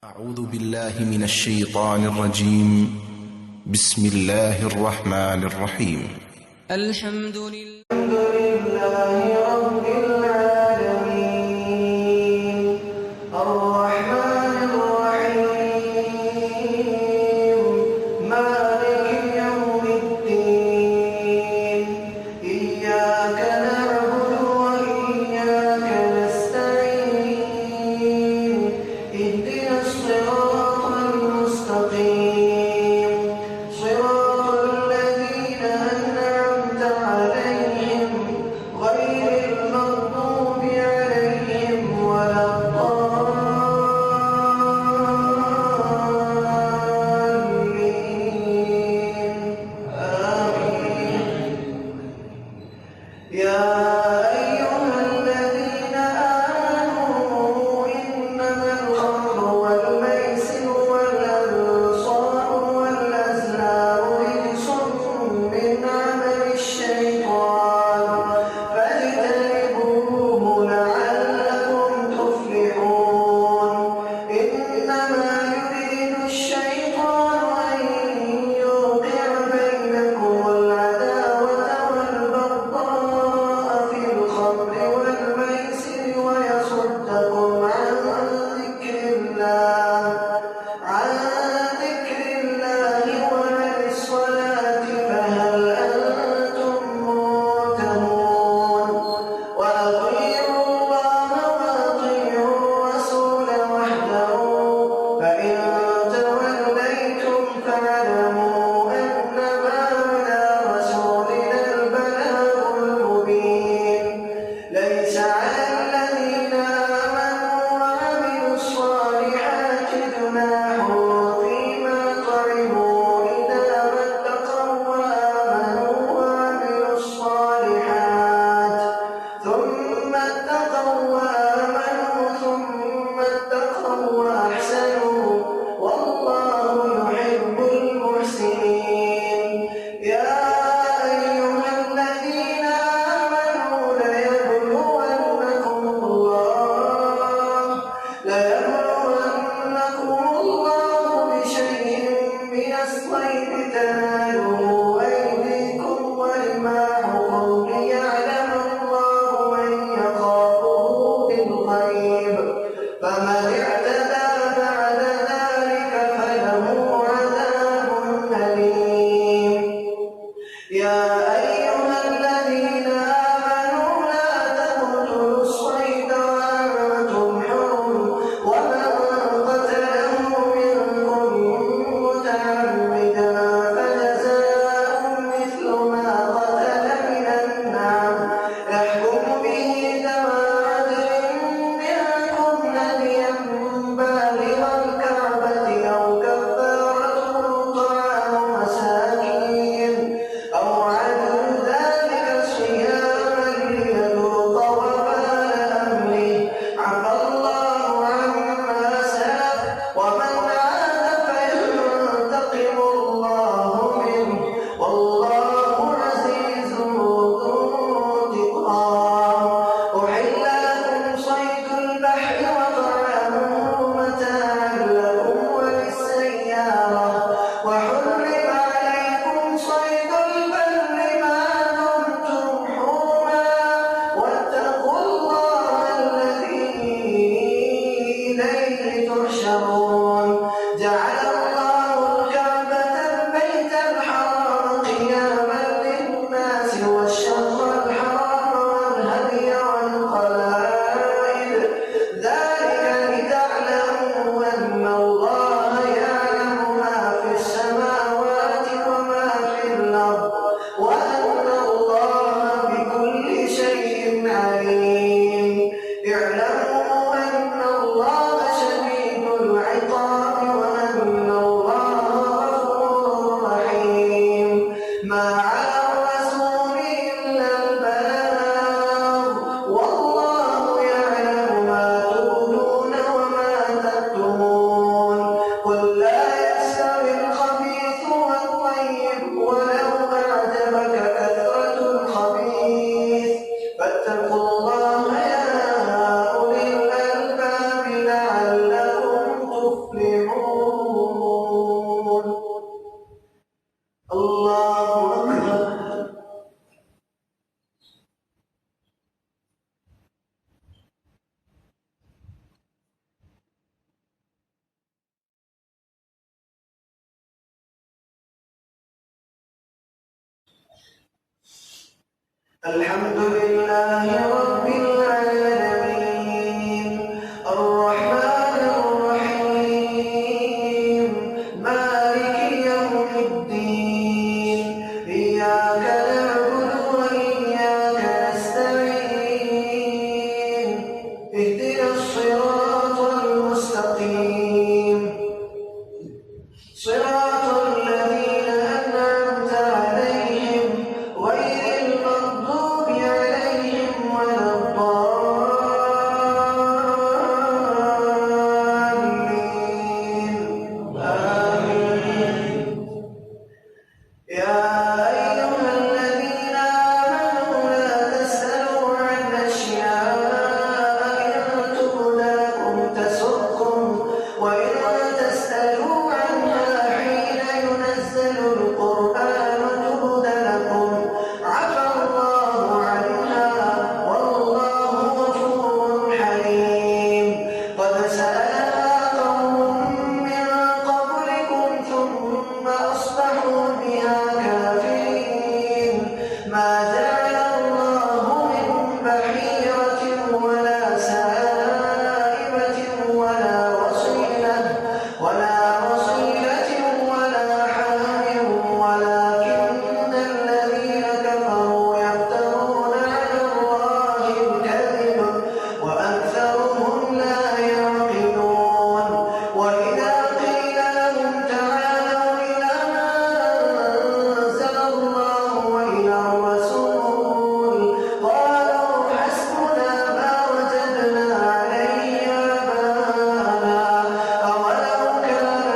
أعوذ بالله من الشيطان الرجيم. بسم الله الرحمن الرحيم. الحمد لله رب العالمين الرحمن الرحيم مالك يوم الدين إياك نعبد وإياك نستعين اهدنا الصراط المستقيم صراط الذين أنعمت عليهم غير المغضوب عليهم ولا الضالين آمين. يا أيها الذين آمنوا إنما الخمر والميسر والأنصار والأزلام رجس من عمل الشيطان فاجتنبوه لعلكم تفلحون. إنما يريد الشيطان أن يوقع بينكم العداوة والبغضاء في الخمر والميسر ويصدكم عن ذكر الله وعن الصلاة فهل أنتم منتهون. وأطيعوا الله وأطيعوا الرسول واحذروا فإن توليتم فاعلموا أنما على رسولنا البلاغ المبين. ليس على الذين آمنوا وعملوا الصالحات جناح فيما طعموا إذا ما اتقوا وآمنوا وعملوا الصالحات ثم اتقوا وآمنوا ثم اتقوا وأحسنوا مفلحون. الله أكبر. الحمد لله رب العالمين الرحمن الرحيم مالك يوم الدين إياك نعبد وإياك نستعين اهدنا الصراط المستقيم صراط الذين أنعمت عليهم غير المغضوب عليهم ولا الضالين آمين. يا أيها الذين آمنوا لا تسألوا عن أشياء إن تبد لكم تسؤكم وإن تسألوا عنها حين ينزل القرآن تبد لكم عفى الله عنها والله غفور حليم. قد سألها قوم من قبلكم ثم أصبحوا بها كافرين. ما جعل الله من بحيرة ولا سائبة ولا وصيلة ولا حام ولكن الذين كفروا يفترون على الله الكذب وأكثرهم لا يعقلون. وإذا قيل لهم تعالوا إلى ما أنزل الله وإلى الرسول قالوا حسبنا ما وجدنا عليه آباءنا أولو كان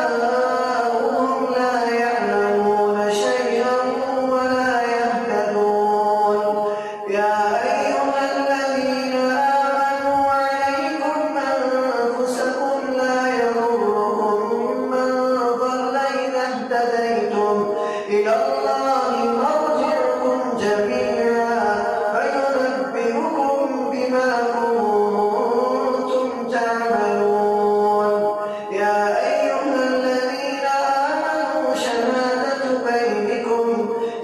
آباؤهم لا يعلمون شيئا ولا يهتدون. يا أيها الذين آمنوا عليكم أنفسكم لا يضركم من ضل إذا اهتديتم إلى الله مرجعكم جميعا فينبئكم بما كنتم تعملون. يا أيها الذين آمنوا شهادة بينكم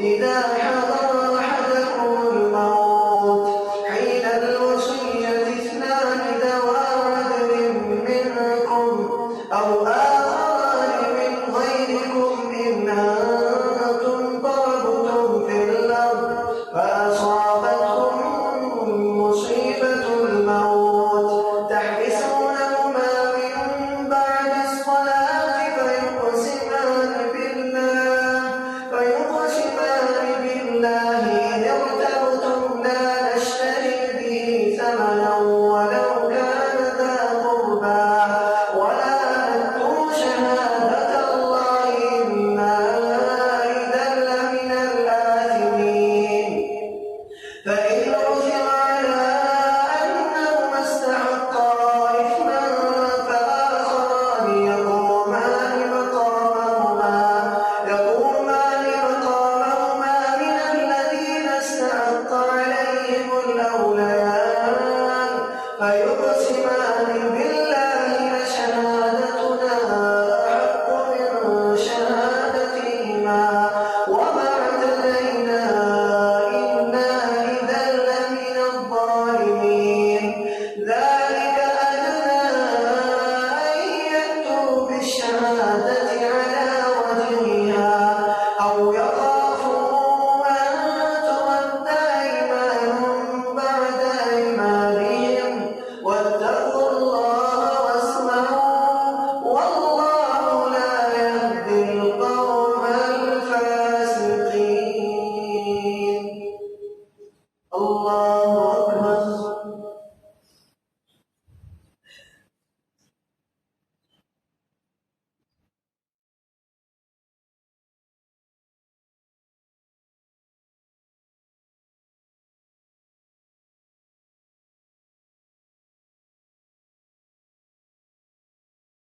إذا حضر أحدكم الموت حين الوصية اثنان ذوى عدل منكم أو